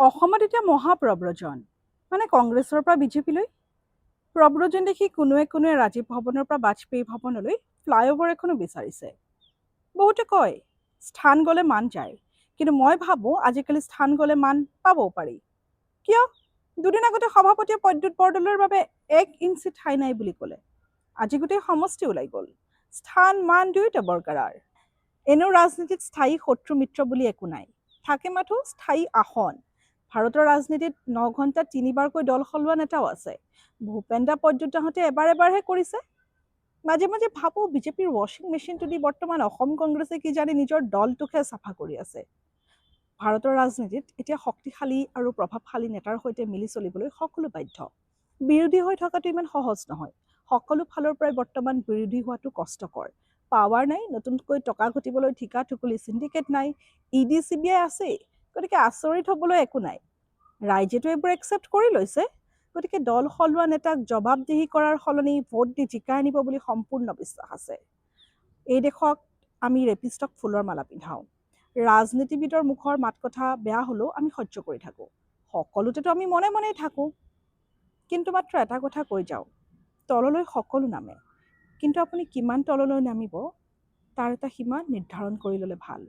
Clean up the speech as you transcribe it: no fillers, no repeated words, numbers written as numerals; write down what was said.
অসমত এতিয়া মহাপ্ৰব্ৰজন মানে কংগ্ৰেছৰ পৰা বিজেপিলৈ প্ৰব্ৰজন দেখি কোনোৱে ৰাজীৱ ভৱনৰ পৰা বাজপেয়ী ভৱনলৈ ফ্লাইঅভাৰ এখনো বিচাৰিছে। বহুতে কয় স্থান গ'লে মান যায়, কিন্তু মই ভাবোঁ আজিকালি স্থান গ'লে মান পাবও পাৰি। কিয়? দুদিন আগতে সভাপতিয়ে প্ৰদ্যুৎ বৰদলৈৰ বাবে 1 ইঞ্চি ঠাই নাই বুলি ক'লে। আজি গোটেই সমষ্টি ওলাই গ'ল। স্থান মান দুয়োটা বৰকৰাৰ। এনেও ৰাজনীতিত স্থায়ী শত্ৰু মিত্ৰ বুলি একো নাই, থাকে মাথো স্থায়ী আসন। ভাৰতৰ ৰাজনীতিত 9 ঘণ্টাত 3বাৰকৈ দল সলোৱা নেতাও আছে। ভূপেন্দ্ৰ প্ৰদ্যুৎহঁতে এবাৰহে কৰিছে। মাজে মাজে ভাবোঁ বিজেপিৰ ৱাশ্বিং মেচিনটো দি বৰ্তমান অসম কংগ্ৰেছে কি জানি নিজৰ দলটোকে চাফা কৰি আছে। ভাৰতৰ ৰাজনীতিত এতিয়া শক্তিশালী আৰু প্ৰভাৱশালী নেতাৰ সৈতে মিলি চলিবলৈ সকলো বাধ্য। বিৰোধী হৈ থকাটো ইমান সহজ নহয়। সকলো ফালৰ পৰাই বৰ্তমান বিৰোধী হোৱাটো কষ্টকৰ। পাৱাৰ নাই, নতুনকৈ টকা ঘটিবলৈ ঠিকা টুকুলি চিণ্ডিকেট নাই, ইডি CBI আছেই, গতিকে আচৰিত হ'বলৈ একো নাই। ৰাইজেতো এইবোৰ একচেপ্ট কৰি লৈছে, গতিকে দল সলোৱা নেতাক জবাবদিহি কৰাৰ সলনি ভোট দি জিকাই আনিব বুলি সম্পূৰ্ণ বিশ্বাস আছে। এই দেশক আমি ৰেপিষ্টক ফুলৰ মালা পিন্ধাওঁ। ৰাজনীতিবিদৰ মুখৰ মাত কথা বেয়া হ'লেও আমি সহ্য কৰি থাকোঁ। সকলোতেতো আমি মনে মনেই থাকোঁ, কিন্তু মাত্ৰ এটা কথা কৈ যাওঁ, তললৈ সকলো নামে, কিন্তু আপুনি কিমান তললৈ নামিব তাৰ এটা সীমা নিৰ্ধাৰণ কৰি ল'লে ভাল।